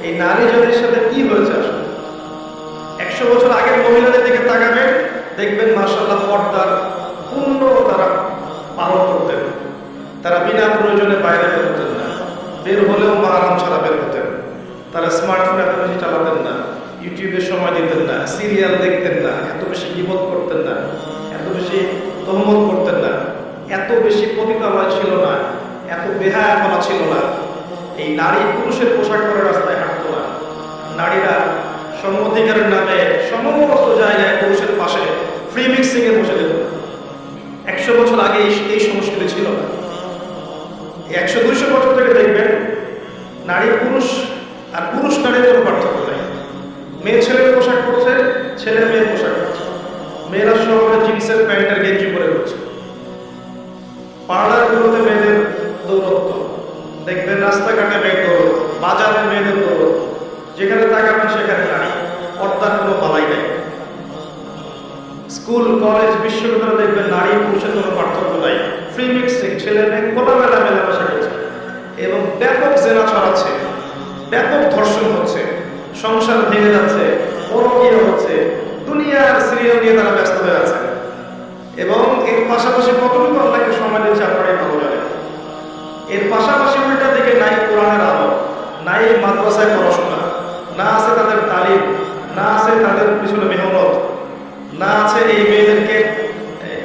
এই নারী জাতির সাথে কি হয়েছে আসলে? 100 বছর আগের মহিলাদের দিকে তাকাবেন, দেখবেন মাশাআল্লাহ পর্দার পূর্ণ তারা পালন করতেন। তারা বিনা প্রয়োজনে বাইরে বের হতেন না, বের হলেও মাহারাম ছাড়া বের হতেন। তারা স্মার্টফোন এত বেশি চালাতেন না, ইউটিউবে সময় দিতেন না, সিরিয়াল দেখতেন না, এত বেশি গীবত করতেন না, এত বেশি তহমত করতেন না, এত বেশি পতিতালয় ছিল না, এত বেহায়াপনা ছিল না। এই নারী পুরুষের পোশাক পরে রাস্তায় হাঁটতো না। নারীরা সমঅধিকারের নামে সমস্ত জায়গায় পুরুষের পাশে ফ্রি মিক্সিং এ বসে যেত। 100 বছর আগে এই সংস্কৃতি ছিল না। 100-200 বছর থেকে দেখবেন নারী পুরুষ আর পুরুষ নারীর কোনো পার্থক্য নেই। মেয়ে ছেলের পোশাক পরছে, ছেলে মেয়ের পোশাক পরছে। মেয়েরা শহরে জিন্সের প্যান্ট আর গেঞ্জি পরে ঘুরছে। পার্লারগুলোতে মেয়েদের দৌরত্ব দেখবেন, রাস্তাঘাটে মেয়ের দৌরত্ব, বাজারে মেয়েদের দৌরত্ব, যেখানে তাকাবেন সেখানে নারী, পর্দার কোনো বালাই নেই। স্কুল কলেজ বিশ্ববিদ্যালয়ে দেখবেন নারী পুরুষের কোনো পার্থক্য নাই। ফ্রি মিক্সিং, ছেলে মেয়ে খোলামেলা মেলামেশা করছে এবং ব্যাপক জেনা ছড়াচ্ছে, ব্যাপক ধর্ষণ হচ্ছে, সংসার ভেঙে যাচ্ছে, পরকীয়া হচ্ছে, দুনিয়ার সিরিয়াল নিয়ে তারা ব্যস্ত হয়ে আছে। এবং এর পাশাপাশি কতটুকু আল্লাহকে সময় দিচ্ছে আপনারাই ভালো জানেন। এর পাশাপাশি উল্টা দিকে নাই কোরআনের আলো, নাই মাদ্রাসায় পড়াশোনা, না আছে তাদের তালিম, না আছে তাদের পিছনে মেহনত, না আছে এই মেয়েদেরকে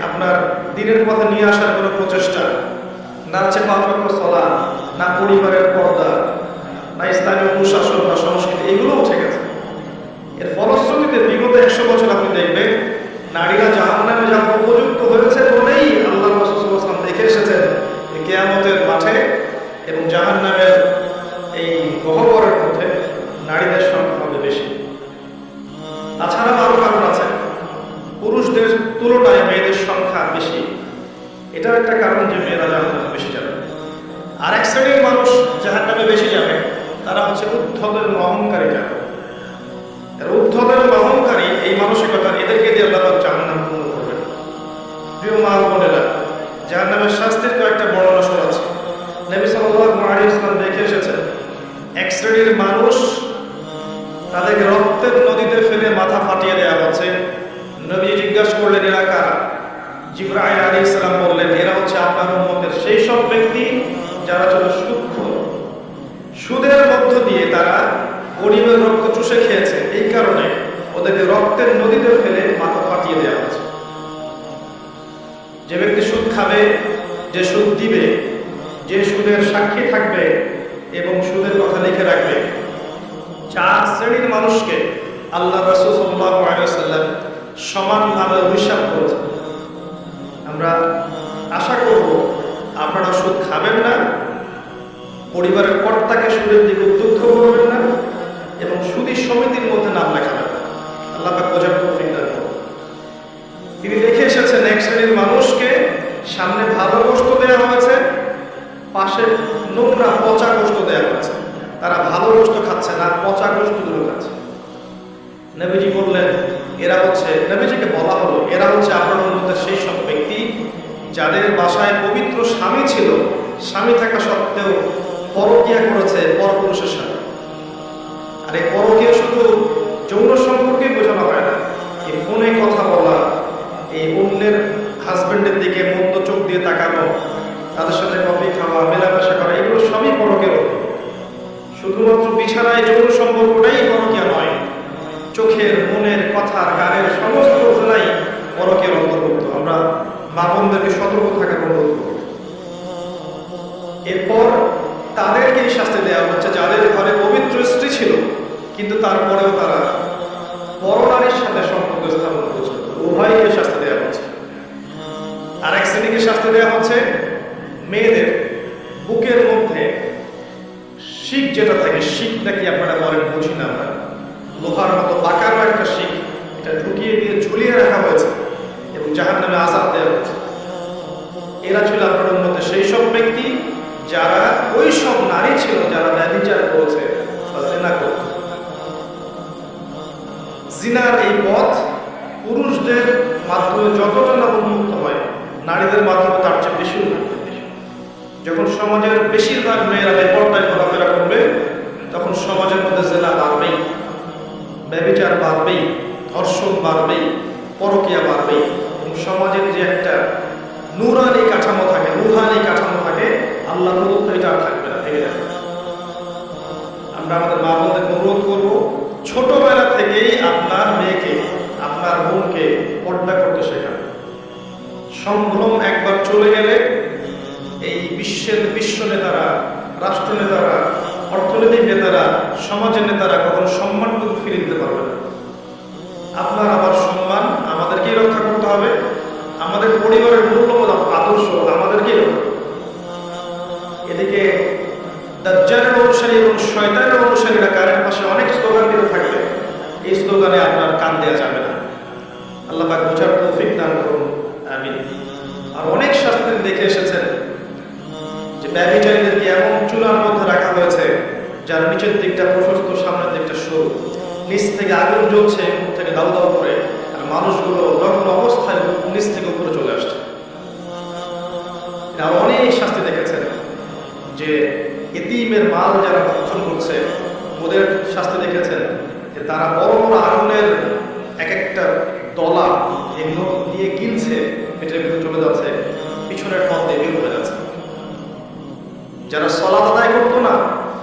আপনার দিনের পথে নিয়ে আসার কোনো প্রচেষ্টা, না আছে 5 ওয়াক্ত সালাত, না পরিবারের পর্দা, না ইসলামী অনুশাসন বা সংস্কৃতি, এগুলো উঠে গেছে। এর ফলশ্রুতিতে বিগত 100 বছর আপনি দেখবেন নারীরা জাহান্নামে যাওয়ার উপযুক্ত হয়েছে বলেই আল্লাহ রাসূল সাল্লাল্লাহু আলাইহি ওয়াসাল্লাম দেখে এসেছেন কিয়ামতের মাঠে এবং জাহান্নামের এই গহ্বরের মধ্যে নারীদের সংখ্যা হবে বেশি। তাছাড়া আরো কারণ আছে, পুরুষদের তুলনায় মেয়েদের সংখ্যা বেশি। এটার একটা কারণ যে মেয়েরা জাহান্নামে বেশি যাবে। আর এক শ্রেণীর মানুষ জাহান্নামে বেশি যাবে, তারা হচ্ছে উদ্ধত এবং অহংকারী যাবে। উদ্ধত এবং অহংকারী এই মানসিকতা, এদেরকে দিয়ে আল্লাহ জাহান্নাম পূর্ণ করবেন। প্রিয় মা বোনেরা, জাহান্নামের শাস্তির কয়েকটা বর্ণনা শোনাচ্ছে। নবী সাল্লাল্লাহু আলাইহি ওয়াসাল্লাম দেখে এসেছেন এক শ্রেণীর মানুষ, তাদেরকে রক্তের নদীতে ফেলে মাথা ফাটিয়ে দেওয়া হচ্ছে। নবী জিজ্ঞাসা করলেন এরা কারা? জিবরাইল আলাইহিস সালাম বললেন এরা হচ্ছে আপনার উম্মতের সেই সব ব্যক্তি যারা ছিল সুদখোর। সুদের মধ্য দিয়ে তারা গরিবের রক্ত চুষে খেয়েছে, এই কারণে ওদেরকে রক্তের নদীতে ফেলে মাথা ফাটিয়ে দেওয়া হচ্ছে। যে ব্যক্তি সুদ খাবে, যে সুদ দিবে, যে সুদের সাক্ষী থাকবে এবং সুদের কথা লিখে রাখবে, 4 শ্রেণীর মানুষকে আল্লাহ রাসূল সাল্লাল্লাহু আলাইহি ওয়াসাল্লাম সমানভাবে অভিশাপ করেছেন। আমরা আশা করব আপনারা সুদ খাবেন না, পরিবারের কর্তাকে সুদের দিকে উদ্বুদ্ধ করবেন না এবং সুদী সমিতির মধ্যে নাম লেখাবেন না। আল্লাহ পাক বোঝার তৌফিক দান করুন। তিনি দেখে এসেছেন এক শ্রেণীর মানুষকে সামনে ভালো গোশত দেওয়া হয়েছে, পাশে নোংরা পচা গোশত দেওয়া হয়েছে। তারা ভালো গোশত খাচ্ছে না, পচা গোশতগুলো খাচ্ছে। নবীজি বললেন এরা হচ্ছে, নবীজিকে বলা হলো এরা হচ্ছে আপনার উম্মতের সেই সব ব্যক্তি যাদের বাসায় পবিত্র স্বামী ছিল, স্বামী থাকা সত্ত্বেও পরকীয়া করেছে পরপুরুষের সাথে। আর এই পরকীয়া শুধু যৌন সম্পর্কেই বোঝানো হয় না, এই ফোনে কথা বলা, এই অন্যের হাজবেন্ডের দিকে মন্দ চোখ দিয়ে তাকানো, তাদের সাথে কফি খাওয়া, মেলামেশা করা, এগুলো সবই পরকীয়ার অন্তর্ভুক্ত। শুধুমাত্র বিছানায় যৌন সম্পর্কটাই পরকীয়া নয়, চোখের, মনের, কথার, গানের সমস্ত ঘটনাই পরকীয়ার অন্তর্ভুক্ত। আমরা মা বোনদেরকে সতর্ক থাকার অনুরোধ করব। এরপর তাদেরকে শাস্তি দেওয়া হচ্ছে যাদের ঘরে পবিত্র স্ত্রী ছিল কিন্তু তারপরেও তারা পরনারীর সাথে সম্পর্ক স্থাপন করছে, উভয়কে শাস্তি দেওয়া হচ্ছে। আর এক শ্রেণীকে শাস্তি দেওয়া হচ্ছে মেয়েদের বুকের মধ্যে শিক যেটা থাকে, শিক নাকি আপনারা বলেন বুঝি না আমরা, লোহার মতো বাঁকানো একটা শিক, এটা ঢুকিয়ে দিয়ে ঝুলিয়ে রাখা হয়েছে এবং জাহান্নামে আযাব দেওয়া হয়েছে। এরা ছিল আপনার মধ্যে সেই সব ব্যক্তি যারা ওই সব নারী ছিল যারা ব্যভিচার করেছে বা জিনা করেছে। জিনার এই পথ পুরুষদের মাধ্যমে যতটা না উন্মুক্ত হয়, নারীদের মাধ্যমে তার চেয়ে বেশি উন্মুক্ত। যখন সমাজের বেশিরভাগ মেয়েরা বেপরদায় ঘোরাফেরা করবে, তখন সমাজের মধ্যে বাড়বেই, পরকীয়া বাড়বেই, এবং সমাজের যে একটা নুরানি কাঠামো থাকে, রুহানি কাঠামো থাকে, আল্লাহ প্রদত্ত এটা আর থাকবে না, ভেঙে যাবে। আমরা আমাদের মা বোনদের অনুরোধ করবো, ছোটবেলা থেকেই আপনার মেয়েকে, আপনার বোনকে পর্দা করতে শেখান। সম্ভ্রম একবার চলে গেলে এই বিশ্ব নেতারা, রাষ্ট্র নেতারা, অর্থনৈতিক নেতারা, সমাজের নেতারা কখনো সম্মানটুকু ফিরে দিতে পারবে না। আপনার আবার সম্মান আমাদেরকেই রক্ষা করতে হবে, আমাদের পরিবারের মূল্যবোধ আদর্শ আমাদেরকেই রক্ষা করতে হবে। এদিকে দাজ্জালের অনুসারী এবং শয়তানের অনুসারীরা কারের পাশে অনেক স্লোগান দিতে থাকবে, এই স্লোগানে আপনার কান দেওয়া যাবে না। আল্লাহ পাক বোঝার তৌফিক দান করুন, আমিন। আর অনেক শাস্ত্রে দেখে এসেছেন যে ব্যভিচারীদেরকে এমন চুলার মধ্যে রাখা হয়েছে যার নিচের দিকটা প্রশস্ত, সামনের দিকটা সরু, নিচ থেকে আগুন জ্বলছে, উপর থেকে দাউ দাউ করে, আর মানুষগুলো নগ্ন অবস্থায় নিচ থেকে উপরে চলে আসছে। আর অনেক শাস্তি দেখেছেন যে এতিমের মাল যারা ভক্ষণ করছে, ওদের শাস্তি দেখেছেন যে তারা বড় বড় আগুনের এক একটা দলা এগুলো দিয়ে গিলছে, পেটের ভিতরে চলে যাচ্ছে, পিছনের পথ দিয়ে বের হয়ে যাচ্ছে। যারা সালাত আদায় করতো না,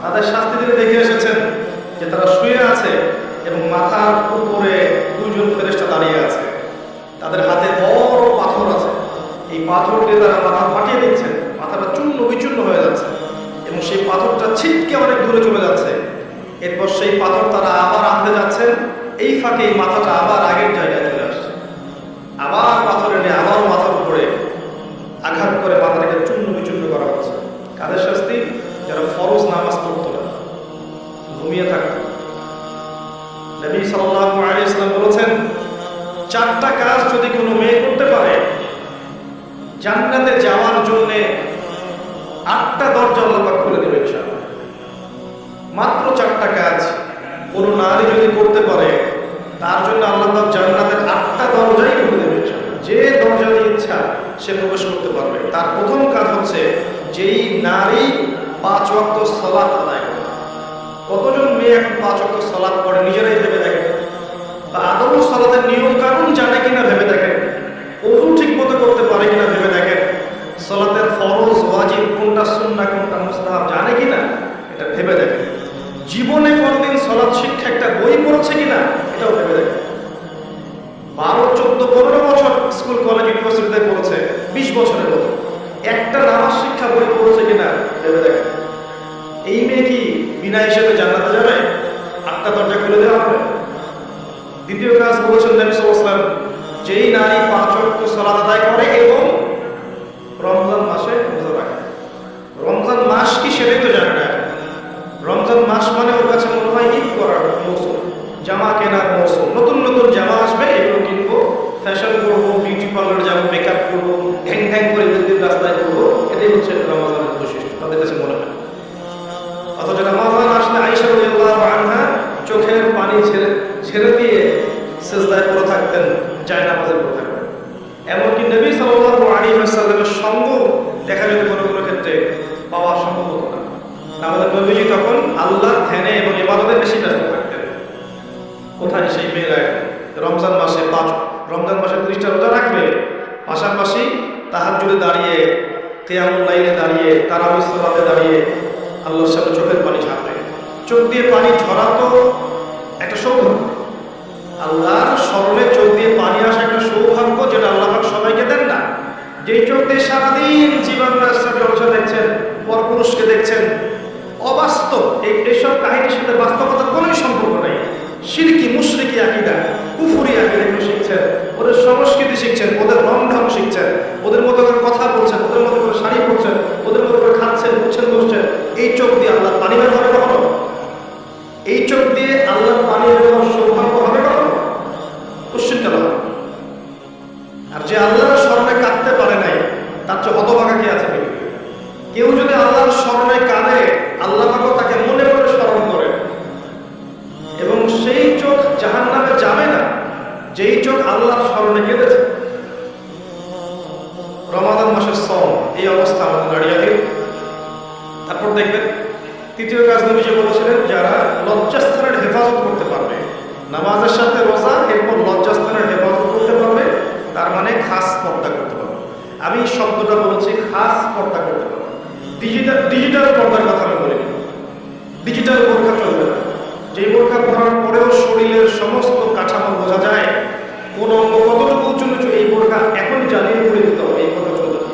তাদের শাস্তি দিতে দেখে এসেছেন যে তারা শুয়ে আছে এবং মাথার উপরে দুইজন ফেরেশতা দাঁড়িয়ে আছে, তাদের হাতে বড় পাথর আছে, এই পাথর দিয়ে তারা মাথা ফাটিয়ে দিচ্ছেন, মাথাটা চূর্ণ বিচূর্ণ হয়ে যাচ্ছে এবং সেই পাথরটা ছিটকে অনেক দূরে চলে যাচ্ছে। এরপর সেই পাথর তারা আবার আনতে যাচ্ছেন, এই ফাঁকে এই মাথাটা আবার আগের জায়গায় চলে আসছে, আবার পাথর এনে আবার মাথার উপরে আঘাত করে মাথাটাকে চূর্ণ বিচূর্ণ করা হচ্ছে। কাদের শাস্তি? যারা ফরজ নামাজ পড়তো না, ঘুমিয়ে থাকতো। নবী সাল্লাল্লাহু আলাইহি ওয়াসাল্লাম বলেছেন, 4টা কাজ যদি কোনো মেয়ে করতে পারে, জান্নাতে যাওয়ার জন্য 8টা দরজা আল্লাহ পাক খুলে দেবে ইনশাআল্লাহ। মাত্র 4টা কাজ কোনো নারী যদি করতে পারে, তার জন্য আল্লাহ পাক জান্নাতের 8টা দরজাই খুলে দেবে ইনশাআল্লাহ। যে দরজা দিয়ে ইচ্ছা সে প্রবেশ করতে পারবে। তার প্রথম কাজ হচ্ছে, যেই নারী 5 ওয়াক্ত সালাত আদায় করে। কতজন মেয়ে এখন 5 ওয়াক্ত সালাত পড়ে নিজেরাই ভেবে দেখেন, বা আদৌ সালাতের নিয়ম কানুন জানে কিনা ভেবে দেখেন, ওযু ঠিক মতো করতে পারে কিনা ভেবে দেখেন, সালাতের ফরজ ওয়াজিব কোনটা, সুন্নাহ কোনটা, মুস্তাহাব জানে কিনা এটা ভেবে দেখেন, জীবনে কোনদিন সালাত শিক্ষা একটা বই পড়েছে কিনা এটাও ভেবে দেখেন। 12, 14, 15 বছর স্কুল কলেজ ইউনিভার্সিটিতে পড়েছে, 20 বছরের মতো একটা নামাজ শিক্ষা বই পড়েছে কিনা ভেবে দেখেন। এই মেয়ে কি বিনা হিসেবে জান্নাতে যাবে? 8টা দরজা খুলে দেওয়া হবে। দ্বিতীয় কাজ বলেছেন নবী সাল্লাল্লাহু আলাইহি ওয়াসাল্লাম, যেই নারী 5 ওয়াক্ত সালাত আদায় করে এবং রমজান মাসে রোজা রাখে। রমজান মাস কি সেটাই তো জানে না। রমজান মাস মানে ওর কাছে মনে হয় ঈদ করার মৌসুম, জামা কেনার মৌসুম, নতুন নতুন জামা আসবে, এগুলো কিনবো, ফ্যাশন করবো, বিউটি পার্লার যাবো, মেকআপ করবো, ঢ্যাং ঢ্যাং করে দিন রাস্তায় করবো, এটাই হচ্ছে রমজানের বৈশিষ্ট্য তাদের কাছে মনে হয়। অথচ রমজান আসলে আয়েশা রাদিয়াল্লাহু আনহা চোখের পানি ছেড়ে দিয়ে সিজদায় পড়ে থাকতেন, জায়নামাজে পড়ে থাকতেন। এমনকি নবী সাল্লাল্লাহু আলাইহি ওয়াসাল্লামের সঙ্গ দেখা যেত কোনো কোনো ক্ষেত্রে পাওয়া সম্ভব হতো না। আমাদের নবীজি তখন আল্লাহর ধ্যানে এবং ইবাদতে বেশি ব্যস্ত থাকতেন। কোথায় সেই মেয়েরা রমজান মাসে 30টা রোজা রাখবে, পাশাপাশি তাহাজ্জুদে দাঁড়িয়ে, কিয়ামুল লাইলে দাঁড়িয়ে, তারাবির সালাতে দাঁড়িয়ে আল্লাহর সামনে চোখের পানি ঝাড়বে। চোখ দিয়ে পানি ঝরা তো একটা সৌভাগ্য, আল্লাহর স্মরণে চোখ দিয়ে পানি আসা একটা সৌভাগ্য, যেটা আল্লাহ পাক সবাইকে দেন না। যেই চোখ দিয়ে সারাদিন জীবন জলসা দেখছেন, পরপুরুষকে দেখছেন, অবাস্তব এইসব কাহিনীর সাথে বাস্তবতার কোনোই সম্পর্ক নেই। শিরকি মুশরিকি আকীদা, কুফরি আকীদা এগুলো শিখছেন, ওদের সংস্কৃতি শিখছেন, ওদের রংঢং শিখছেন, ওদের মতো করে কথা বলছেন, ওদের মতো করে শাড়ি পরছেন, ওদের মতো করে খাচ্ছেন, উঠছেন, বসছেন। এই চোখ দিয়ে আল্লাহর পানি বের হবে কখনো? এই চোখ দিয়ে আল্লাহর পানি বের হওয়ার সৌভাগ্য হবে কখনো? কোশ্চেন কেন? আর যে আল্লাহর স্মরণে কাঁদতে পারে নাই, তার চেয়ে হতভাগা কে আছে? কেউ যদি আল্লাহর স্মরণে কাঁদে, আল্লাহ পাক তাকে মনে মনে স্মরণ করে এবং সেই চোখ জাহান্নামে যাবে না যেই চোখ আল্লাহর স্মরণে কেঁদেছে। রমাদান মাসের সওম, এই অবস্থা আমাদের দাঁড়িয়ে দিন। তারপর দেখবেন তৃতীয় কাজ নবীজি বলেছিলেন, যারা লজ্জাস্থানের হেফাজত করতে পারবে, নামাজের সাথে রোজা, এরপর লজ্জাস্থানের খাস পর্দা করতে পারবে। আমি শব্দটা বলেছি খাস পর্দা করতে পারবে। ডিজিটাল পর্দার কথা আমি বলিনি। ডিজিটাল বোরখা চলবে না, যে বোরখা পরার পরেও শরীরের সমস্ত কাঠামো বোঝা যায়, কোন অঙ্গ কতটুকু উঁচু, এই বোরখা এখন জ্বালিয়ে পড়ে দিতে হবে, এই কথা চলবে না।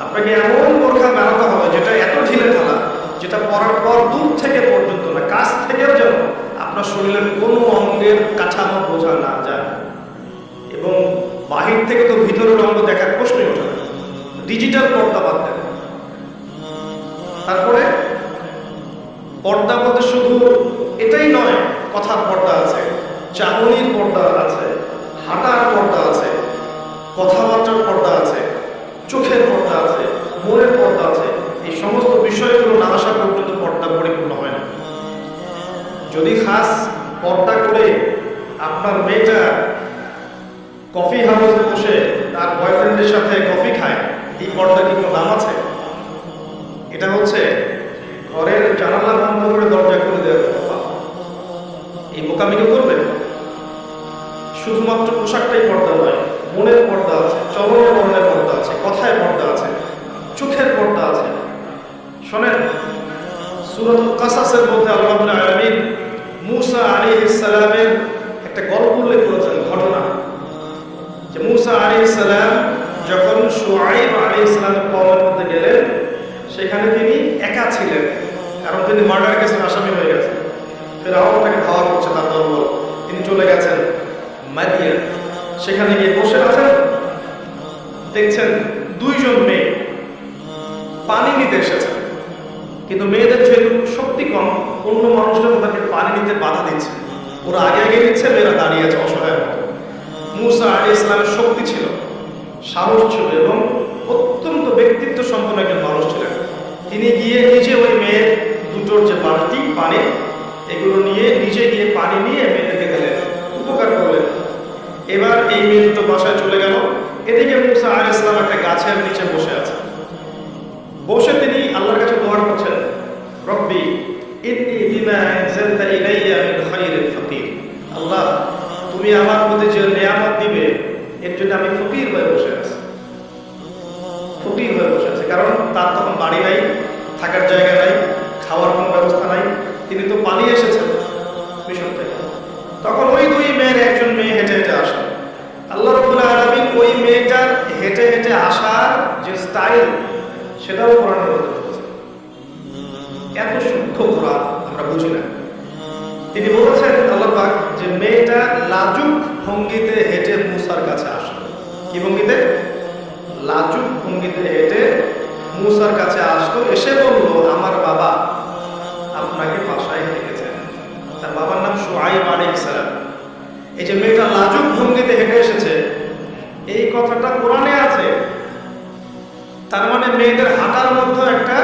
আপনাকে এমন বোরখা বানাতে হবে যেটা এত ঢিলে ঢালা, যেটা পরার পর দূর থেকে পর্যন্ত না, কাছ থেকেও যেন আপনার শরীরের কোনো অঙ্গের কাঠামো বোঝা না যায়, এবং বাহির থেকে তো ভিতরের অঙ্গ দেখার প্রশ্নই ওঠে না। ডিজিটাল পর্দা বাদ দেন। তারপরে পর্দা বলতে শুধু এটাই নয়, কথার পর্দা আছে, চাহনির পর্দা আছে, হাঁটার পর্দা আছে, কথাবার্তার পর্দা আছে, চোখের পর্দা আছে, মনের পর্দা আছে। এই সমস্ত বিষয়গুলো না আসা পর্যন্ত পর্দা পরিপূর্ণ হয় না। যদি খাস পর্দা করে আপনার মেয়েটা কফি হাউসে বসে তার বয়ফ্রেন্ডের সাথে কফি খায়, এই পর্দা কি কোনো দাম আছে? এটা হচ্ছে ঘরের জানালা বন্ধ করে দরজা খুলে দেওয়া। এই বোকামি কেউ করবে? শুধুমাত্র পোশাকটাই পর্দা নয়, মনের পর্দা আছে, চলনের বর্ণের পর্দা আছে, কথায় পর্দা আছে, চোখের পর্দা আছে। শোনেন, সূরাতুল কাসাসের মধ্যে আল্লাহ রাব্বুল আলামিন মূসা আলাইহিস সালামের একটা গল্প উল্লেখ করেছেন, ঘটনা, যে মূসা আলাইহিস সালাম যখন শুআয়ব আলাইহিস সালামের কওমের মধ্যে গেলেন, সেখানে তিনি একা ছিলেন, কারণ তিনি মার্ডার কেসের আসামি হয়ে গেছেন। ফেরাউন তাকে ধাওয়া করছে, তার দলবল। তিনি চলে গেছেন মাদিয়ান, সেখানে গিয়ে বসে আছেন। দেখছেন দুইজন মেয়ে পানি নিতে এসেছে, কিন্তু মেয়েদের যেহেতু শক্তি কম, অন্য মানুষরা তাদেরকে পানি নিতে বাধা দিচ্ছে। ওরা আগে আগে নিচ্ছে, মেয়েরা দাঁড়িয়ে আছে অসহায়ের মতো। মূসা আলাইহিস সালামের শক্তি ছিল, সাহস ছিল, এবং অত্যন্ত ব্যক্তিত্ব সম্পন্ন একজন মানুষ ছিলেন। তিনি গিয়ে নিজে ওই মেয়ের দুটোর যে বালতি পানি, এগুলো নিয়ে নিজে গিয়ে পানি নিয়ে মেয়েদেরকে দিলেন, উপকার করলেন। এবার এই মেয়ে দুটো বাসায় চলে গেল। এদিকে মূসা আলাইহিস সালাম একটা গাছের নিচে বসে আছে। বসে তিনি আল্লাহর কাছে দোয়া করছেন, রব্বি ইন্নী বিমা আনজালতা ইলাইয়া মিন খায়রিন ফাকির। আল্লাহ, তুমি আমার প্রতি যে নিয়ামত দিবে, এর জন্য আমি ফকির হয়ে বসে আছি। ফকির হয়ে বসে আছে, কারণ তার তখন বাড়ি নাই, থাকার জায়গা নাই, খাওয়ার কোনো ব্যবস্থা নাই। তিনি তো পালিয়ে এসেছেন মিশর থেকে। তখন ওই দুই মেয়ের একজন মেয়ে হেঁটে হেঁটে আসলো। আল্লাহ রাব্বুল আলামিন ওই মেয়েটার হেঁটে হেঁটে আসার যে স্টাইল, সেটাও কোরআনের মধ্যে বলেছে। এত শুদ্ধ কোরআন আমরা বুঝি না। তিনি বলেছেন আল্লাহ পাক যে মেয়েটা লাজুক ভঙ্গিতে হেঁটে মূসার কাছে আসলো। কি ভঙ্গিতে? লাজুক ভঙ্গিতে হেঁটে মূসার কাছে আসলো। এসে বলল, আমার বাবা আপনাকে বাসায় ডেকেছেন। তার বাবার নাম শুআয়ব আলাইহিস সালাম। এই যে মেয়েটা লাজুক ভঙ্গিতে হেঁটে এসেছে, এই কথাটা কোরআনে আছে। তার মানে মেয়েদের হাঁটার মধ্যে একটা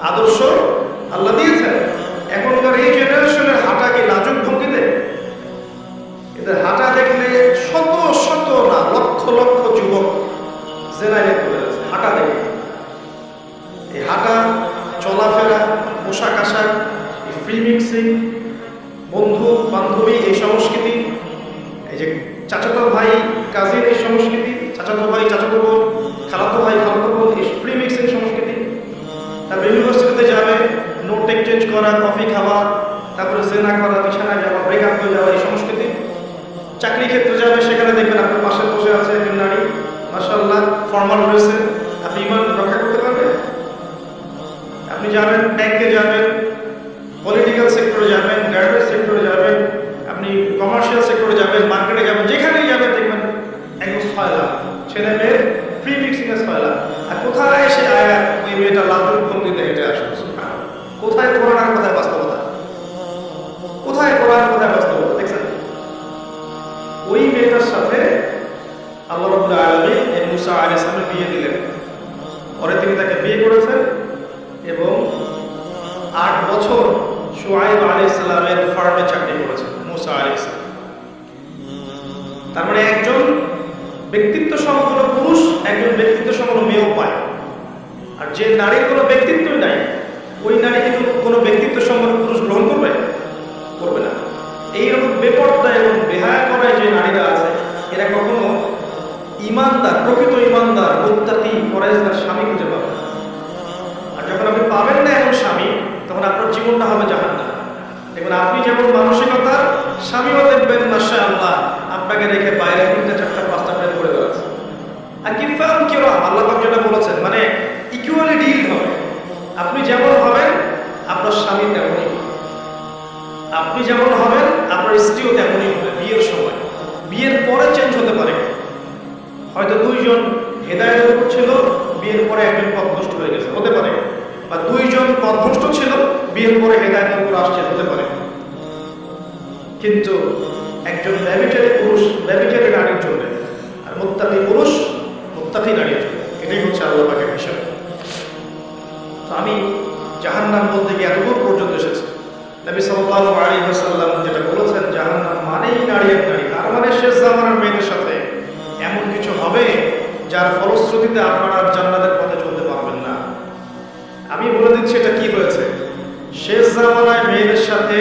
আদর্শ আল্লাহ দিয়েছেন। এখনকার এই জেনারেশনের হাঁটা কি লাজুক ভঙ্গিতে? এদের হাঁটা দেখলে শত শত না লক্ষ লক্ষ যুবক জেনায় লিপ্ত হয়েছে হাঁটা দেখে। এই হাঁটা, চলাফেরা, পোশাক আশাক, এই ফ্রি মিক্সিং, বন্ধু বান্ধবী, এই সংস্কৃতি, এই যে চাচাতো ভাই কাজিন, এই সংস্কৃতি, চাচাতো ভাই চাচাতো বোন, খালাতো ভাই খালাতো বোন, এই ফ্রি মিক্সিং সংস্কৃতি। তারপর ইউনিভার্সিটিতে যাবে, নোট এক্সচেঞ্জ করা, কফি খাওয়া, তারপরে জেনা করা, বিছানায় যাওয়া, ব্রেকআপ হয়ে যাওয়া, এই সংস্কৃতি। চাকরি ক্ষেত্রে যাবে, সেখানে দেখবেন আপনার পাশে বসে আছে একজন নারী, মাশাআল্লাহ ফর্মাল ড্রেসে। আপনি ইমান রক্ষা করতে পারবেন? আপনি যাবেন ব্যাংকে, যাবেন পলিটিক্যাল সেক্টরে, যাবেন গার্মেন্টস সেক্টরে, যাবেন আপনি কমার্শিয়াল সেক্টরে, যাবেন মার্কেটে, যাবেন যেখানেই যাবেন দেখবেন একদম ছয়লা ছেলে মেয়ের ফ্রি মিক্সিং এর ছয়লা। আর কোথায় এসে আয়াত ওই মেয়েটা লাজুক ভঙ্গিতে হেঁটে আসে? কোথায় কোরআন আর কোথায় বাস্তবতা? কোথায় কোরআন কোথায় বাস্তবতা? দেখছেন, ওই মেয়েটার সাথে আল্লাহ রাব্বুল আলামিন এই মূসা আলাইহিস সালামের বিয়ে দিলেন। পরে তিনি তাকে বিয়ে করেছেন এবং 8 বছর শুআয়ব আলাইহিস সালামের ফার্মে চাকরি করেছেন মূসা আলাইহিস সালাম। তার মানে একজন ব্যক্তিত্ব সম্পন্ন পুরুষ একজন ব্যক্তিত্ব সম্পন্ন মেয়েও পায়। আর যে নারীর কোনো ব্যক্তিত্বই নাই, ওই নারী কিন্তু কোনো ব্যক্তিত্ব সম্পন্ন পুরুষ গ্রহণ করবে? করবে না। এইরকম বেপরদা এবং বেহায়া করায় যে নারীরা আছে, এরা কখনো যেমন মানসিকতা, স্বামীও দেখবেন মাশাআল্লাহ আপনাকে রেখে বাইরে 3টা 4টা 5টা প্লেন করে বেড়াচ্ছে। আর কি ফাম কি আল্লাহ পাক যেটা বলেছেন, মানে ইকুয়ালি ডিল হবে। আপনি যেমন হবেন আপনার স্বামী তেমনই হবে, আপনি যেমন হবেন আপনার স্ত্রীও তেমনই হবে। বিয়ের সময়, বিয়ের পরে চেঞ্জ হতে পারে। হয়তো 2 জন হেদায়েতের উপর ছিল, বিয়ের পরে একজন পথভ্রষ্ট হয়ে গেছে, হতে পারে। বা 2 জন পথভ্রষ্ট ছিল, বিয়ের পরে হেদায়েতের উপর আসছে, হতে পারে। কিন্তু একজন ব্যভিচারী পুরুষ ব্যভিচারী নারীর জন্য, আর মুত্তাকি পুরুষ মুত্তাকি নারীর জন্য, এটাই হচ্ছে আল্লাহ পাকের হিসাব। তো আমি জাহান্নাম বলতে গিয়ে এতদূর পর্যন্ত এসেছি। নবী সাল্লাল্লাহু আলাইহি ওয়াসাল্লাম যেটা বলেছেন, জাহান্নাম মানেই নারী এক নারী। তার মানে শেষ জামানার মেয়েদের সাথে এমন কিছু হবে যার ফলশ্রুতিতে আপনারা জান্নাতের পথে চলতে পারবেন না। আমি বলে দিচ্ছি এটা কি হয়েছে। শেষ জামানায় মেয়েদের সাথে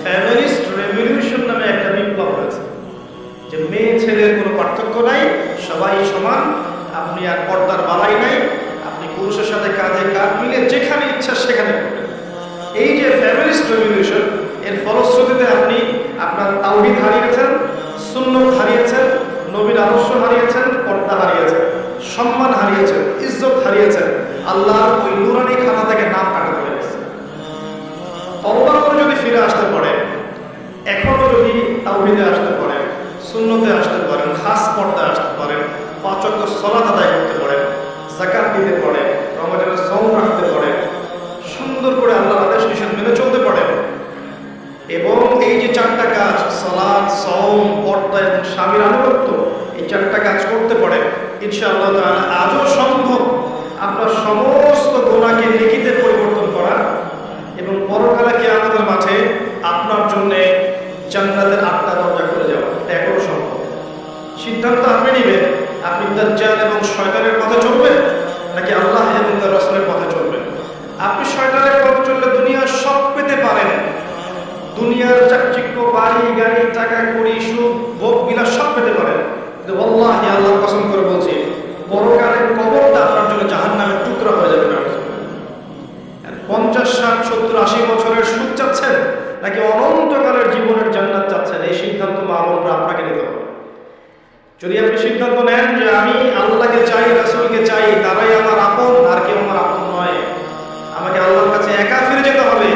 ফ্যামিলিস্ট রেভলিউশন নামে একটা বিপ্লব হয়েছে, যে মেয়ে ছেলের কোনো পার্থক্য নাই, সবাই সমান। আপনি আর পর্দার বালাই নাই, আপনি পুরুষের সাথে কাঁধে কাঁধ মিলে যেখানে ইচ্ছা সেখানে করবেন। এই যে ফ্যামিলিস্ট রেভলিউশন, এর ফলশ্রুতিতে আপনি আপনার তাওহীদ হারিয়েছেন, সুন্নাত হারিয়েছেন, নবীর আদর্শ হারিয়েছেন, পর্দা হারিয়েছেন, সম্মান হারিয়েছেন, ইজ্জত হারিয়েছেন, আল্লাহর ওই নূরানি খাতা থেকে নাম কাটা হয়ে গেছে। তওবা করে যদি ফিরে আসতে পারেন, এখনো যদি তাওহীদে আসতে পারেন, সুন্নতে আসতে পারেন, খাস পর্দায় আসতে পারেন, 5 ওয়াক্ত সালাত আদায় করতে পারেন, যাকাত দিতে পারেন, রমজানের সওম রাখতে পারেন, সুন্দর করে আল্লাহর আদেশ নিষেধ মেনে চলতে পারেন, এবং এই যে 4টা কাজ সালাত, সওম, পর্দা এবং স্বামীর আনুগত্য, এই 4টা কাজ করতে পারেন, ইনশাআল্লাহ তাআলা আজও সম্ভব আপনার সমস্ত গুনাহকে নেকিতে পরিবর্তন করা এবং পরকালে কিয়ামতের মাঠে আপনার জন্য জান্নাতের 8টা দরজা খুলে যাওয়া। এটা এখনো সম্ভব। সিদ্ধান্ত আপনি নেবেন, আপনি দাজ্জাল এবং শয়তানের পথে চলবেন নাকি আল্লাহ এবং তার রাসূলের পথে চলবেন। আপনি শয়তানের পথে চললে দুনিয়ার সব পেতে পারেন, দুনিয়ার চাকচিক্য, বাড়ি গাড়ি, টাকা কড়ি, সুখ ভোগ বিলাস সব পেতে পারেন, কিন্তু আল্লাহি আল্লাহর কসম করে বলছি, পরকালের কবরটা আপনার জন্য জাহান্নামের টুকরা হয়ে যাবে। 50, 60, 70, 80 বছরের সুখ চাচ্ছেন নাকি অনন্তকালের জীবনের জান্নাত চাচ্ছেন, এই সিদ্ধান্ত মা বোনরা আপনাকে নিতে হবে। যদি আপনি সিদ্ধান্ত নেন যে আমি আল্লাহকে চাই, রাসূলকে চাই, তারাই আমার আপন, আর কেউ আমার আপন নয়, আমাকে আল্লাহর কাছে একা ফিরে যেতে হবে,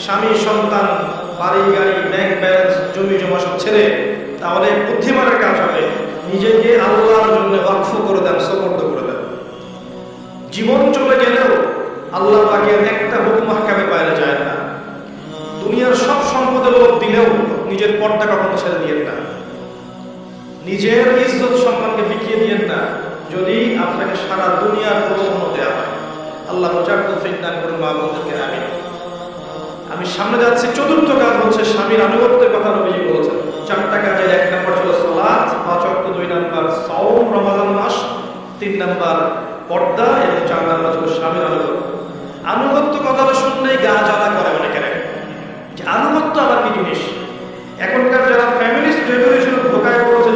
স্বামী সন্তান বাড়ি গাড়ি ব্যাংক ব্যালেন্স জমি জমা সব ছেড়ে, তাহলে বুদ্ধিমানের কাজ হবে নিজেকে আল্লাহর জন্য ওয়াকফ করে দেন, সুপর্দ করে দেন। জীবন চলে গেলেও আল্লাহ পাকের একটা হুকুম আহকামের বাইরে যায় না। দুনিয়ার সব সম্পদের লোভ দিলেও নিজের পর্দা কখনো ছেড়ে দিয়েন না, নিজের ইজ্জত সম্মানকে বিকিয়ে দিয়েন না, যদি আপনাকে সারা দুনিয়ার প্রলোভন দেওয়া হয়। আল্লাহ বোঝার তৌফিক দান করুন মা বোনদেরকে। আমি সামনে যাচ্ছি। 4র্থ কাজ হচ্ছে স্বামীর আনুগত্যের কথা নবীজি বলেছেন। 4টা কাজের 1 নম্বর ছিল সালাত, 5 ওয়াক্ত, 2 নম্বর সওম রমাদান মাস, 3 নম্বর পর্দা এবং 4 নম্বর ছিল স্বামীর আনুগত্য। আনুগত্য কথাটা শুনলেই গা জ্বালা করে অনেকের, যে আনুগত্য আবার কি জিনিস। এখনকার যারা ফ্যামিলিস্ট রেভলিউশনে ধোকায় পড়েছে,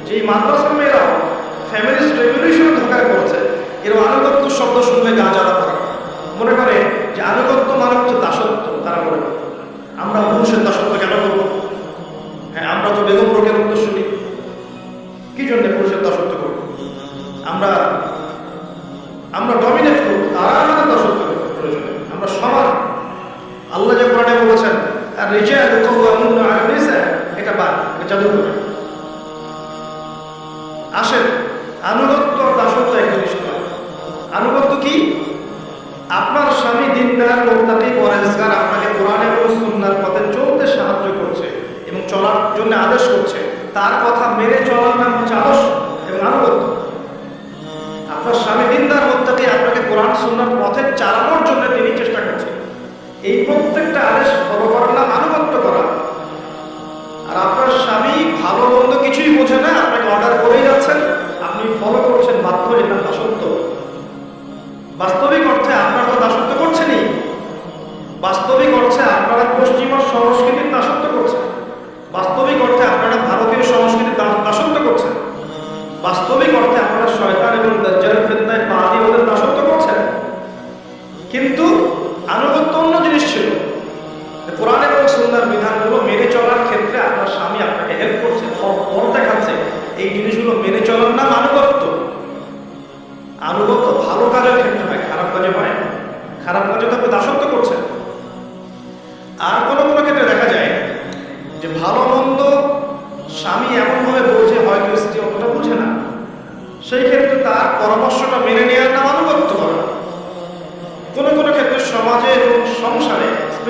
যেই মাদ্রাসার মেয়েরা ফ্যামিলিস্ট রেভলিউশনে ধোকায় পড়েছে, এর আনুগত্য শব্দ শুনলে গা জ্বালা করে, মনে করে যে আনুগত্য মানে হচ্ছে দাসত্ব। তারা মনে করে আমরা পুরুষের দাসত্ব কেন করবো? হ্যাঁ, আমরা তো বেগম রোকের উত্তরসূরি, কি জন্য পুরুষের দাসত্ব করবো? আমরা ডমিনেট করবো, তারা আমাদের দাসত্ব করবো প্রয়োজনে, আমরা সমান। আল্লাহ যে কোরআনে বলেছেন আর রিজালু কাওয়ামুনা আলা নিসা, এটা বাদ, এটা জাদু করে। আসেন, আনুগত্য আর দাসত্ব এক জিনিস নয়। আনুগত্য কি? আপনার স্বামী দিনদার, মুত্তাকি, পরহেজগার, আপনাকে কোরআন এবং সুন্নাহর পথে চলতে সাহায্য করছে এবং চলার জন্য আদেশ করছে, তার কথা মেনে চলার নাম হচ্ছে আদর্শ এবং আনুগত্য। আপনার স্বামী দিনদার, মুত্তাকি, আপনাকে কোরআন সুন্নাহর পথে চালানোর জন্য তিনি চেষ্টা করছেন, এই প্রত্যেকটা আদেশ ফলো করার নাম আনুগত্য করা। আর আপনার স্বামী ভালো মন্দ কিছুই বোঝে না, আপনাকে অর্ডার করেই যাচ্ছেন, আপনি ফলো করছেন বাধ্য, এটা দাসত্ব। বাস্তবিক অর্থে আপনারা তো দাসত্ব করছেনই, বাস্তবিক অর্থে আপনারা পশ্চিমা সংস্কৃতির দাসত্ব করছেন, বাস্তবিক অর্থে আপনারা ভারতীয় সংস্কৃতির দাসত্ব করছেন, বাস্তবিক অর্থে আপনারা শয়তান এবং দাজ্জালের ফিতনায় পা দিয়ে ওদের দাসত্ব করছেন। কিন্তু আনুগত্য অন্য জিনিস ছিল, কোরআন এবং সুন্নাহর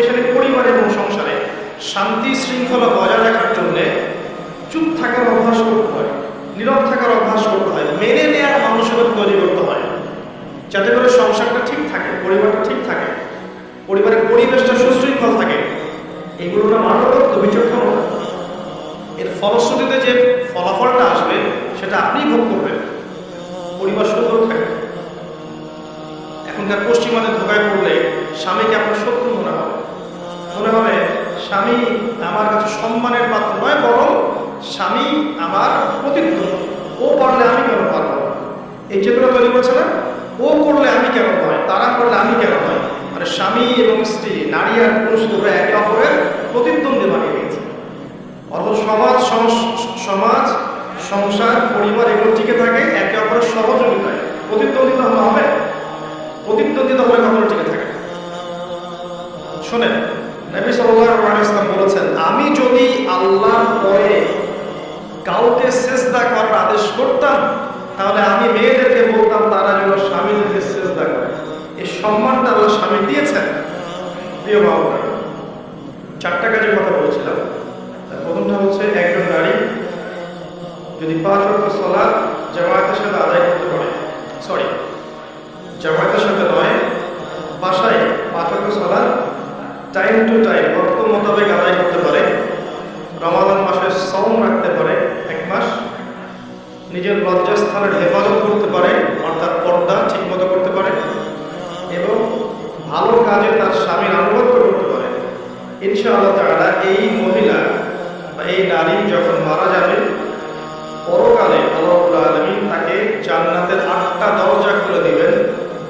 স্পেশালি পরিবার এবং সংসারে শান্তি শৃঙ্খলা বজায় রাখার জন্য চুপ থাকার অভ্যাস করতে হয়, নীরব থাকার অভ্যাস করতে হয়, মেনে নেওয়ার মানসিকতা তৈরি করতে হয়, যাতে করে সংসারটা ঠিক থাকে, পরিবারটা ঠিক থাকে, পরিবারের পরিবেশটা সুশৃঙ্খল থাকে। এগুলো না মানবত্ব, বিচক্ষণ। এর ফলশ্রুতিতে যে ফলাফলটা আসবে সেটা আপনিই ভোগ করবেন, পরিবার সুন্দর থাকবে। এখনকার পশ্চিমাদের ধোকায় পড়লে স্বামীকে আপনার শত্রু মনে হবে, মনে হবে স্বামী আমার কাছে সম্মানের পাত্র নয়, বরং স্বামী আমার প্রতিদ্বন্দ্বী, ও পারলে আমি কেন পারবো না। এই যেগুলো তৈরি করছে না, ও করলে আমি কেন নয়, তারা করলে আমি কেন নয়, মানে স্বামী এবং স্ত্রী, নারী আর পুরুষ একে অপরের প্রতিদ্বন্দ্বী বানিয়ে দিয়েছে। অর্থাৎ সমাজ সংসার পরিবার এগুলো টিকে থাকে একে অপরের সহযোগিতায়। প্রতিদ্বন্দ্বিতা হলে হবে? প্রতিদ্বন্দ্বিতা হলে কখনো টিকে থাকে। শোনেন, নবী সাল্লাল্লাহু আলাইহি ওয়াসাল্লাম বলেছেন, আমি যদি আল্লাহর পরে কাউকে সিজদা করার আদেশ করতাম, তাহলে আমি মেয়েদেরকে বলতাম তারা যেন স্বামীদেরকে সিজদা করে। এই সম্মানটা আল্লাহ স্বামী দিয়েছেন। প্রিয় বাবা, চারটা কাজের কথা বলছিলাম। প্রথমটা হচ্ছে, একজন নারী যদি 5 ওয়াক্ত সালাত জামায়াতের সাথে আদায় করতে পারে, জামায়াতের সাথে নয়, বাসায় 5 ওয়াক্ত সালাত টাইম টু টাইম অর্থ মোতাবেক আদায় করতে পারে, রমাদান মাসে সওম রাখতে পারে 1 মাস, নিজের লজ্জাস্থানের হেফাজত করতে পারে, অর্থাৎ পর্দা ঠিক মতো করতে পারে, এবং ভালো কাজে তার স্বামীর আনুগত্য করতে পারে, ইনশাআল্লাহ তাআলা এই মহিলা বা এই নারী যখন মারা যাবে, পরকালে আল্লাহ রাব্বুল আলামিন তাকে জান্নাতের 8টা দরজা খুলে দিবেন,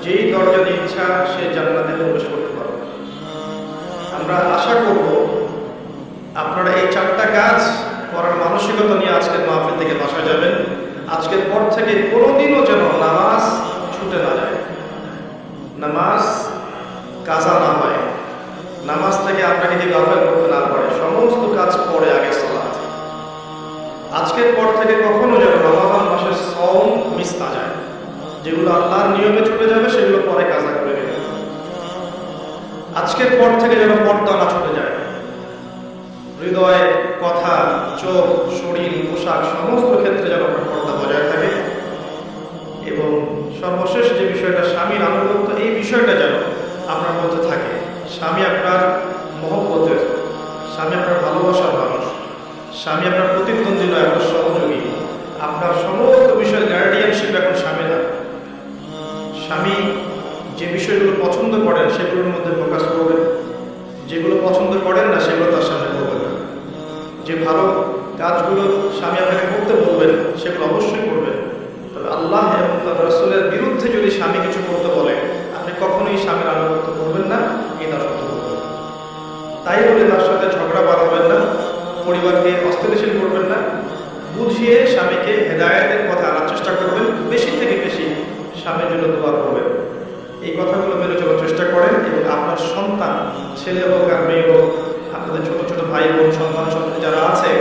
যেই দরজা দিয়ে ইচ্ছা সে জান্নাতে প্রবেশ করতে পারবে। আমরা আশা করব আপনারা এই 4টা কাজ করার মানসিকতা নিয়ে আজকের মাহফিল থেকে বাসা যাবেন। আজকের পর থেকে কোনোদিনও যেন নামাজ ছুটে না যায়, নামাজ কাজা না হয়, নামাজ থেকে আপনাকে কি গাফেল করতে না পারে, সমস্ত কাজ পরে আগে সালাত। আজকের পর থেকে কখনো যেন রমাদান মাসের সওম মিস না যায়, যেগুলো আল্লাহর নিয়মে ছুটে যাবে সেগুলো পরে কাজা করে নেবে। আজকের পর থেকে যেন পর্দা না ছুটে যায়, হৃদয়, কথা, চোখ, শরীর, পোশাক সমস্ত ক্ষেত্রে যেন আপনার পর্দা বজায় থাকে। এবং সর্বশেষ যে বিষয়টা, স্বামীর আনুগত্য, এই বিষয়টা যেন আপনার মধ্যে থাকে। স্বামী আপনার মহব্বতের, স্বামী আপনার ভালোবাসার মানুষ, স্বামী আপনার প্রতিদ্বন্দ্বী নয়, আপনার সহযোগী। আপনার সমস্ত বিষয়ের গার্ডিয়ানশিপ এখন স্বামী না। স্বামী যে বিষয়গুলো পছন্দ করেন সেগুলোর মধ্যে ফোকাস করবেন, যেগুলো পছন্দ করেন না সেগুলো তার সামনে করবেন না। যে ভালো কাজগুলো স্বামী আপনাকে করতে বলবেন সেগুলো অবশ্যই করবেন, তবে আল্লাহ এবং তার রাসূলের বিরুদ্ধে যদি স্বামী কিছু করতে বলে আপনি কখনোই স্বামীর আনুগত্য করবেন না, এটা সত্য করবেন। তাই বলে তার সাথে ঝগড়া বাড়াবেন না, পরিবারকে অস্থিতিশীল করবেন না, বুঝিয়ে স্বামীকে হেদায়েতের পথে আনার চেষ্টা করবেন, বেশি থেকে বেশি স্বামীর জন্য দোয়া করবেন। এই কথাগুলো মেনে চলার চেষ্টা করেন এবং আপনার সন্তান, ছেলে হোক আর মেয়ে হোক, আপনাদের ছোট ছোট ভাই বোন, সন্তান সন্ততি যারা আছে,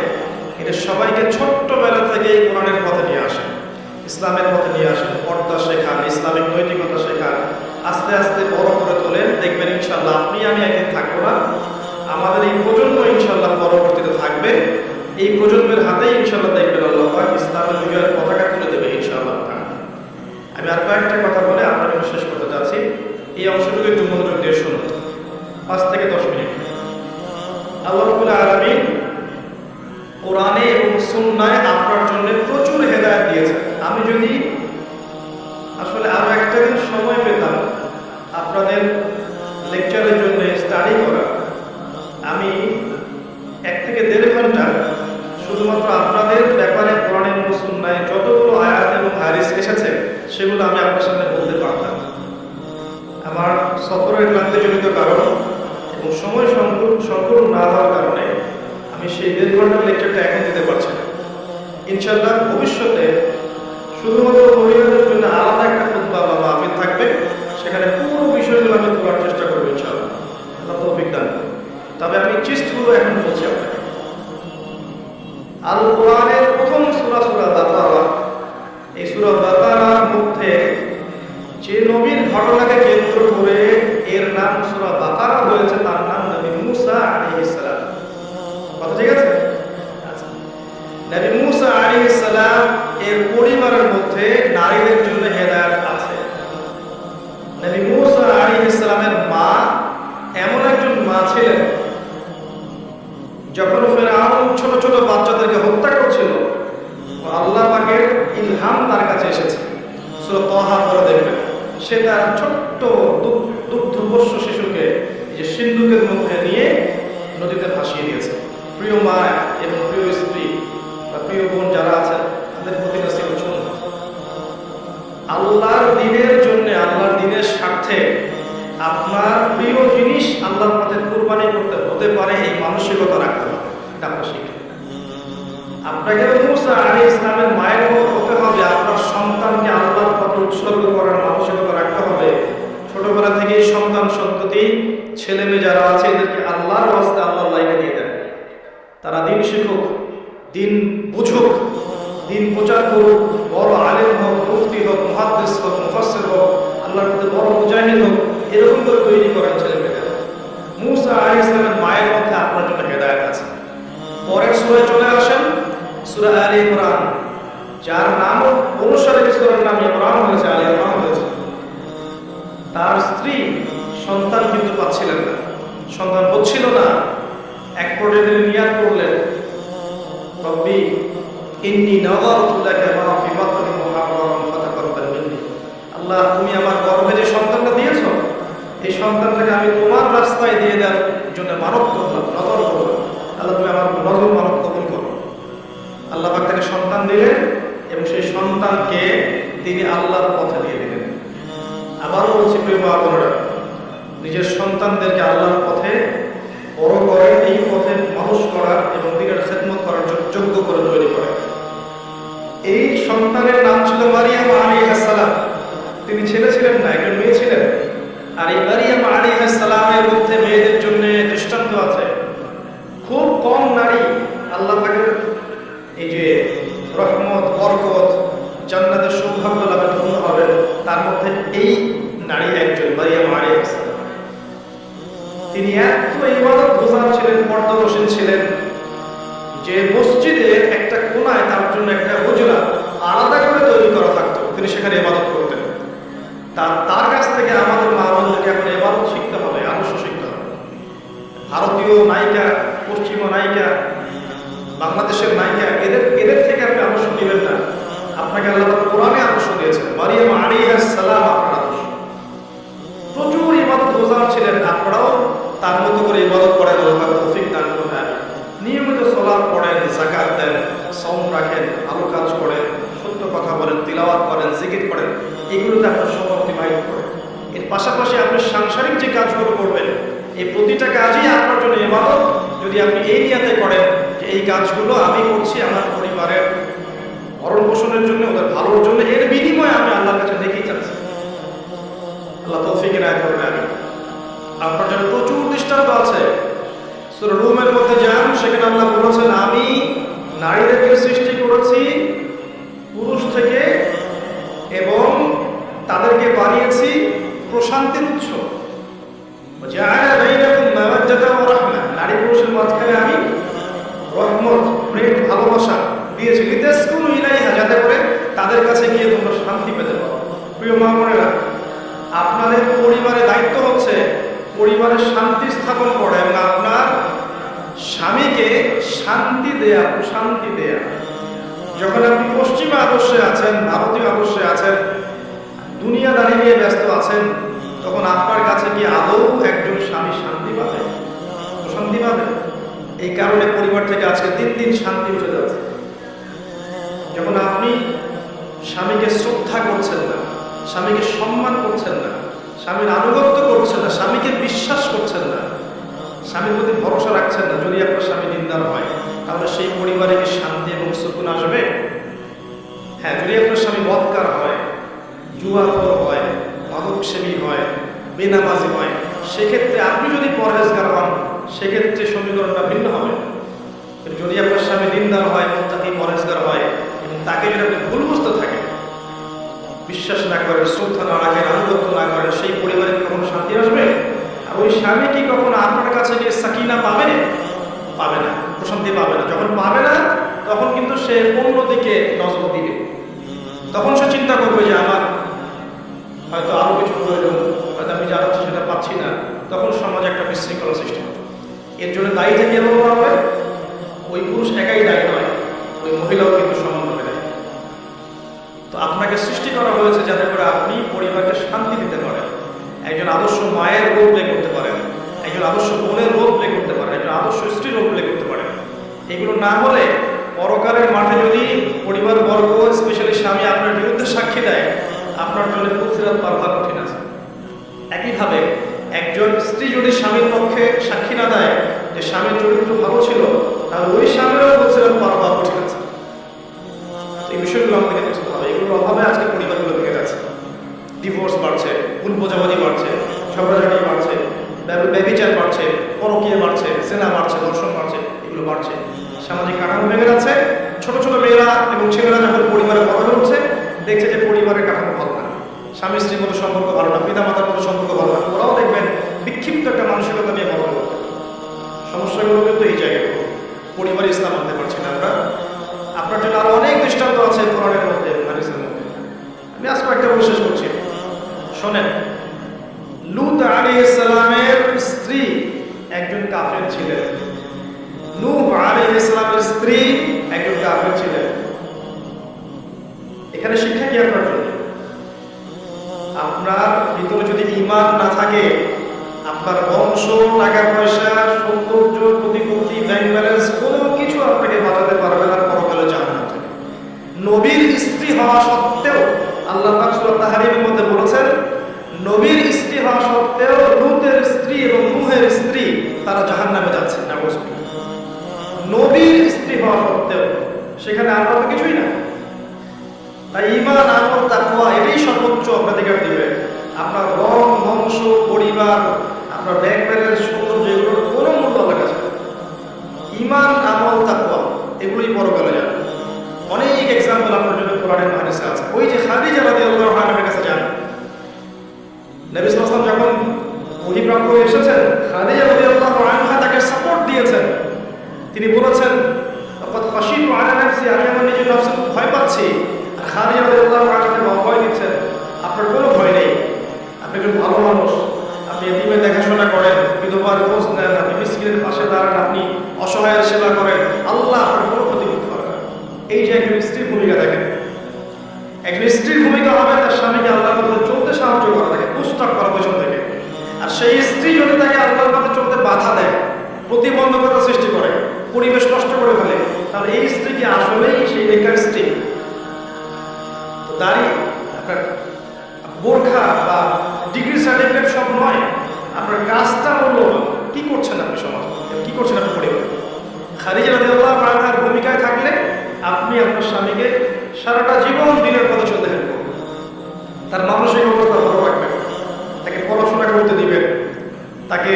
এটা সবাইকে ছোট্টবেলা থেকে কোরআনের পথে নিয়ে আসেন, ইসলামের পথে নিয়ে আসেন, পর্দা শেখান, ইসলামিক নৈতিকতা শেখান। আস্তে আস্তে বড় করে তোলেন, দেখবেন ইনশাল্লাহ আপনি আমি একদিন থাকবো না, আমাদের এই প্রজন্ম ইনশাল্লাহ পরবর্তীতে থাকবে। এই প্রজন্মের হাতেই ইনশাল্লাহ দেখবেন আল্লাহ পাক ইসলামের বিজয়ের পতাকা তুলে দেবে ইনশাআল্লাহ। আমি আর কয়েকটা কথা বলে আপনার শেষ করতে যাচ্ছি। এই অংশটুকু একটু মনোযোগ দিয়ে শুনুন, 5 থেকে 10 মিনিট। আল্লাহ রাব্বুল আলামিন কোরআনে এবং সুন্নাহে আপনার জন্য প্রচুর হেদায়েত দিয়েছেন। আমি যদি আসলে আরো একটা দিন সময় পেতাম আপনাদের লেকচারের জন্য স্টাডি করা, আমি 1 থেকে 1.5 ঘন্টা শুধুমাত্র আপনাদের ব্যাপারে কোরআনে এবং সুন্নাহে যতগুলো আয়াত এবং হাদিস এসেছে সেগুলো আমি আপনার সামনে বলতে পারতাম। আমার সফরের ক্লান্তিজনিত কারণ এবং সময় সংকলন না হওয়ার কারণে আমি সেই 1.5 ঘন্টার লেকচারটা এখন দিতে পারছি না। ইনশাআল্লাহ ভবিষ্যতে শুধুমাত্র মহিলাদের জন্য আলাদা একটা খুতবা বা মাহফিল থাকবে, সেখানে পুরো বিষয়গুলো আমি তোলার চেষ্টা করবো ইনশাআল্লাহ, আল্লাহ তৌফিক দান। তবে আমি চিস্টগুলো এখন বলছি আপনাকে। আল কোরআনের প্রথম সূরা সূরা বাকারা। এই সূরা বাকারার মধ্যে যে নবীর ঘটনাকে কেন্দ্র করে এর নাম সূরা বাকারা হয়েছে, তার নাম নবী ছোট ছোট বাচ্চাদেরকে হত্যা করছিল, আল্লাহ পাকের ইলহাম তার কাছে এসেছে। সূরা তাহা পড়ে দেখবেন, সে তার ছোট্ট দুগ্ধপোষ্য শিশুকে যে সিন্ধুকের মধ্যে নিয়ে নদীতে ভাসিয়ে দিয়েছে। প্রিয় মা এবং প্রিয় স্ত্রী বা প্রিয় বোন যারা আছেন, তাদের প্রতি কাছে শুনুন, আল্লাহর দ্বীনের জন্য, আল্লাহর দ্বীনের স্বার্থে আপনার প্রিয় জিনিস আল্লাহর পথে কুরবানি করতে হতে পারে, এই মানসিকতা রাখতে হবে। এটা আপনার শিক্ষা। আপনাকে মুসা আলাইহিস সালামের মায়ের মতো হতে হবে, আপনার সন্তানকে আল্লাহর পথে উৎসর্গ করার মানসিকতা রাখতে হবে। ছোটবেলা থেকেই সন্তান সন্ততি ছেলে মেয়ে যারা আছে এদেরকে আল্লাহর রাস্তায়, আল্লাহর লাইনে দিয়ে দেন। তারা দিন শিখুক, দিন বুঝুক, দিন প্রচার করুক, বড় আলেম হোক, মুফতি হোক, মুহাদ্দিস হোক, মুফাসসির হোক, আল্লাহর পথে বড় মুজাহিদ হোক, এরকম করে তৈরি করেন ছেলে মেয়েদের। মুসা আলাইহিস সালামের মায়ের মধ্যে আপনার জন্য হেদায়েত আছে। পরের সূরায় চলে আসেন, সূরা আলে ইমরান, যার নাম অনুসারে সূরার নাম ইমরান হয়েছে, আলে ইমরান হয়েছে। তার স্ত্রী সন্তান কিন্তু পাচ্ছিলেন না, সন্তান হচ্ছিল না। এক পর্যায়ে তিনি নিয়াত করলেন, রব্বি ইন্নী নাযারতু লাকা মা ফি বাতনি মুহাররারান ফাতাকাব্বাল মিন্নি। আল্লাহ, তুমি আমার গর্ভে যে সন্তানটা দিয়েছো, এই সন্তানটাকে আমি তোমার রাস্তায় দিয়ে দেওয়ার জন্য মানত করলাম, নজর করলাম। আল্লাহ, তুমি আমার নজর মানত কবুল করো। আল্লাহ পাক তাকে সন্তান দিলেন এবং সেই সন্তানকে তিনি আল্লাহর পথে দিয়ে দিলেন। আবারও বলছি প্রিয় মা বোনেরা, নিজের সন্তানদেরকে আল্লাহর পথে বড় করে, এই পথে মানুষ করার এবং দিনের খেদমত করার যোগ্য করে তৈরি করে। এই সন্তানের নাম ছিল মারিয়াম আলাইহিস সালাম। তিনি ছেলে ছিলেন না, একজন মেয়ে ছিলেন। আর এই মারিয়াম আলাইহিস সালামের মধ্যে মেয়েদের জন্য দৃষ্টান্ত আছে। খুব কম নারী আল্লাহ পাকের এই যে রহমত, বরকত, জান্নাতের সৌভাগ্য লাভে ধন্য হবেন, তার মধ্যে এই নারী একজন, মারিয়াম আলাইহিস সালাম। তিনি এত ইবাদত গুজার ছিলেন, পর্দানশীল ছিলেন, যে মসজিদে একটা কোনায় তার জন্য একটা হুজরা আলাদা করে তৈরি করা থাকতো, তিনি সেখানে ইবাদত করতেন। তার কাছ থেকে আমাদের মা বোনদেরকে এখন ইবাদত শিখতে হবে, আদর্শ শিখতে হবে। ভারতীয় নায়িকা, পশ্চিমা নায়িকা, বাংলাদেশের নায়িকা, এদের থেকে আপনি আদর্শ নেবেন না। আপনাকে আল্লাহ কোরআনে আদর্শ দিয়েছেন। মারিয়াম আলাইহিস সালাম আপনার আদর্শ। প্রচুর ইবাদত গুজার ছিলেন, আপনারাও তার মতো করে ইবাদত করেন, আল্লাহ তৌফিক দান করেন। নিয়মিত সালাত পড়েন, যাকাত দেন, সাওম রাখেন, ভালো কাজ করেন, সত্য কথা বলেন, তিলাওয়াত করেন, জিকির করেন, এগুলোতে আপনার সময় অতিবাহিত করেন। এর পাশাপাশি আপনি সাংসারিক যে কাজগুলো করবেন, এই প্রতিটা কাজই আপনার জন্য ইবাদত। যদি আপনি এই নিয়তে করেন যে এই কাজগুলো আমি করছি আমার পরিবারের ভরণ পোষণের জন্য, ওদের ভালোর জন্য, এর বিনিময়ে আমি আল্লাহর কাছে দেখেই চাচ্ছি, আল্লাহ তৌফিক এনায়েত করবেন। আমি আপনার জন্য প্রচুর দৃষ্টান্ত আছে। সূরা রুমের মধ্যে যান, সেখানে আল্লাহ বলেছেন, আমি নারীদেরকে সৃষ্টি করেছি পুরুষ থেকে এবং তাদেরকে বানিয়েছি প্রশান্তির উৎস। নারী পুরুষের মাঝখানে আমি রহমত, প্রেম, ভালোবাসা দিয়েছি, লিতাসকুনু ইলাইহা, যাতে করে তাদের কাছে গিয়ে তোমরা শান্তি পেতে পারো। প্রিয় মা বোনেরা, আপনাদের পরিবারের দায়িত্ব হচ্ছে পরিবারের শান্তি স্থাপন করা এবং আপনার স্বামীকে শান্তি দেয়া, প্রশান্তি দেয়া। যখন আপনি পশ্চিমা আদর্শে আছেন, ভারতীয় আদর্শে আছেন, দুনিয়াদারি নিয়ে ব্যস্ত আছেন, তখন আপনার কাছে কি আদৌ একজন স্বামী শান্তি পাবে, প্রশান্তি পাবে? এই কারণে পরিবার থেকে আজকে দিন দিন শান্তি উঠে যাচ্ছে। যখন আপনি স্বামীকে শ্রদ্ধা করছেন না, স্বামীকে সম্মান করছেন না, স্বামীর আনুগত্য করছেন না, স্বামীকে বিশ্বাস করছেন না, স্বামীর প্রতি ভরসা রাখছেন না, যদি আপনার স্বামী নিন্দার হয়, তাহলে সেই পরিবারে কি শান্তি এবং সুকুন আসবে? হ্যাঁ, যদি আপনার স্বামী বদকার হয়, জুয়াখোর হয়, মাদকসেবী হয়, বেনামাজি হয়, সেক্ষেত্রে আপনি যদি পরহেজগার হন, সেক্ষেত্রে সমীকরণটা ভিন্ন হবে। যদি আপনার স্বামী নিন্দার হয়, মুত্তাকি, পরহেজগার হয়, এবং তাকে যদি আপনি ভুল বুঝতে থাকেন, বিশ্বাস না করেন, শ্রদ্ধা না রাখেন, আনুগত্য না করেন, সেই পরিবারে কখনো শান্তি আসবে? আর ওই স্বামী কি কখনো আপনার কাছে গিয়ে সাকিনা পাবে? পাবে না, প্রশান্তি পাবে না। যখন পাবে না, তখন কিন্তু সে অন্যদিকে নজর দিবে। তখন সে চিন্তা করবে যে আমার হয়তো আরো কিছু প্রয়োজন, হয়তো আমি যা হচ্ছে সেটা পাচ্ছি না। তখন সমাজে একটা বিশৃঙ্খলা সৃষ্টি হবে। এর জন্য দায়ী থেকে এমন হবে ওই পুরুষ একাই দায়ী নয়, ওই মহিলাও কিন্তু সমানভাবে দায়ী। তো আপনাকে সৃষ্টি করা হয়েছে যাতে করে আপনি পরিবারকে শান্তি দিতে পারেন, একজন আদর্শ মায়ের রোল প্লে করতে পারেন, একজন আদর্শ বোনের রোল প্লে করতে পারেন, একজন আদর্শ স্ত্রীর রোল প্লে করতে পারেন। এগুলো না হলে পরকালের মাঠে যদি পরিবার বর্গ, স্পেশালি স্বামী আপনার বিরুদ্ধে সাক্ষী দেয়, আপনার জন্য পুলসিরাত পার হওয়া কঠিন আছে। একইভাবে একজন স্ত্রী যদি স্বামীর পক্ষে সাক্ষী না দেয় যে স্বামীর চরিত্র ভালো ছিল, তাহলে ওই স্বামীরও পুলসিরাত পার হওয়া কঠিন আছে। এই বিষয়গুলো আমাদেরকে বুঝতে হবে। এগুলোর অভাবে আজকে পরিবারগুলো ভেঙে যাচ্ছে, ডিভোর্স বাড়ছে, ভুল বোঝাবুঝি বাড়ছে, ঝগড়াঝাটি বাড়ছে, ব্যভিচার বাড়ছে, পরকীয়া বাড়ছে, জেনা বাড়ছে, ধর্ষণ বাড়ছে, এগুলো বাড়ছে। সামাজিক কাঠামো ভেঙে যাচ্ছে। ছোট ছোট মেয়েরা এবং ছেলেরা যখন পরিবারে বড় হয়ে উঠছে, দেখছে যে পরিবারের কাঠামো ভালো না, স্বামী স্ত্রীর মতো সম্পর্ক ভালো না, পিতা মাতার মতো সম্পর্ক ভালো না। ওরাও দেখবেন বিক্ষিপ্ত একটা মানসিকতা নিয়ে বড় হলো। সমস্যাগুলো কিন্তু এই জায়গায় পরিবারে ইসলাম আনতে পারছি না আমরা। আপনার জন্য আরো অনেক দৃষ্টান্ত আছে কোরআনের মধ্যে, হাদিসের মধ্যে। আমি আজকে একটা বিশেষ করছি, শোনেন। লূত আলাইহিস সালামের স্ত্রী একজন কাফের ছিলেন। নূহ আলাইহিস সালামের স্ত্রী একজন কাফের ছিলেন। এখানে শিক্ষা কি আপনার জন্য? আপনার ভিতরে যদি ঈমান না থাকে, আপনার বংশ, টাকা পয়সা, সৌন্দর্য, প্রতিপত্তি, ব্যাংক ব্যালেন্স কোনো কিছু আপনাকে বাঁচাতে পারবে না পরকালে জাহান্নাম থেকে। নবীর স্ত্রী হওয়া সত্ত্বেও আল্লাহ পাক সূরা তাহরিমের মধ্যে বলেছেন, নবীর স্ত্রী হওয়া সত্ত্বেও লূতের স্ত্রী এবং নূহের স্ত্রী তারা জাহান্নামে যাচ্ছে। নবীর স্ত্রী হওয়া সত্ত্বেও সেখানে আমরা তো কিছুই না। তাই ঈমান, আমল, তাকওয়া এটাই সর্বোচ্চ অগ্রাধিকার দিবে। আপনার রং, বংশ, পরিবার, আপনার ব্যাংক ব্যালেন্স, সৌন্দর্য এগুলোর কোনো মূল্য আপনার কাছে না। ঈমান, আমল, তাকওয়া এগুলোই পরকালে যাবে। অনেক এক্সাম্পল আপনার জন্য কোরআনের হাদিসে আছে। ওই যে খাদিজা রাদিয়াল্লাহু আনহার কাছে যান, নবী সাল্লাল্লাহু আলাইহি ওয়াসাল্লাম যখন অধিপ্রাপ্ত হয়ে এসেছেন, খাদিজা রাদিয়াল্লাহু আনহা তাকে সাপোর্ট দিয়েছেন। তিনি বলেছেন, "লাকাদ খাশিতু আলা নাফসি", আমি আমার নিজের নফসে ভয় পাচ্ছি। আর খাদিজা রাদিয়াল্লাহু আনহা ভয় দিচ্ছেন, আপনার কোনো ভয় নেই, আপনি একজন ভালো মানুষ, আপনি এতিমের দেখাশোনা করেন, বিধবার খোঁজ নেন, আপনি মিসকিনের পাশে দাঁড়ান, আপনি অসহায়ের সেবা করেন, আল্লাহ আপনার কোনো ক্ষতি করতে পারবে না। এই যে একজন স্ত্রীর ভূমিকা দেখেন, একজন স্ত্রীর ভূমিকা হবে তার স্বামীকে আল্লাহর পথে চলতে সাহায্য করা, তাকে পুস্টার করা পেছন থেকে। আর সেই স্ত্রী যদি তাকে আল্লাহর পথে চলতে বাধা দেয়, প্রতিবন্ধকতা সৃষ্টি করে, পরিবেশ নষ্ট করে ফেলে, তাহলে এই স্ত্রী কি আসলেই সেই বেকার স্ত্রী? দাড়ি, আপনার বোরখা বা ডিগ্রি সার্টিফিকেট সব নয়, আপনার কাজটা মূল্যবান। কি করছেন আপনি সমাজ, কি করছেন আপনি পরিবার? খাদিজা রাদিয়াল্লাহু আনহার ভূমিকায় থাকলে আপনি আপনার স্বামীকে সারাটা জীবন দিনের পথে চলতে হেল্প করবেন, তার মানসিক অবস্থা ভালো রাখবেন, তাকে পড়াশোনা করতে দিবেন, তাকে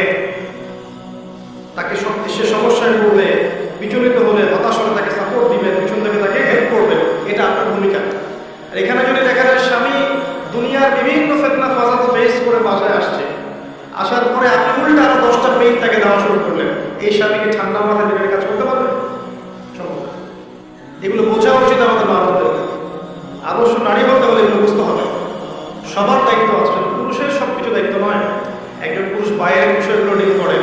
সে সমস্যায় পড়লে, বিচলিত হলে, হতাশ হলে তাকে সাপোর্ট দিবেন, পিছন থেকে তাকে হেল্প করবেন। এটা আপনার ভূমিকা। আর এখানে যদি দেখা যায় স্বামী দুনিয়ার বিভিন্ন ফিতনা ফাসাদ ফেস করে বাসায় আসছে, আসার পরে আপনি উল্টা আরো 10টা পেইন তাকে দেওয়া শুরু করলেন, এই স্বামীকে ঠান্ডা মাথায় দিবেন কাজ করতে পারবেন? সম্ভব না। এগুলো বোঝা উচিত আমাদের মা-বাবাদের। আদর্শ নারী হতে হলে এগুলো বুঝতে হবে। সবার দায়িত্ব আছে, পুরুষের সবকিছু দায়িত্ব নয়। একজন পুরুষ বাইরের বিষয়গুলো ডিল করে,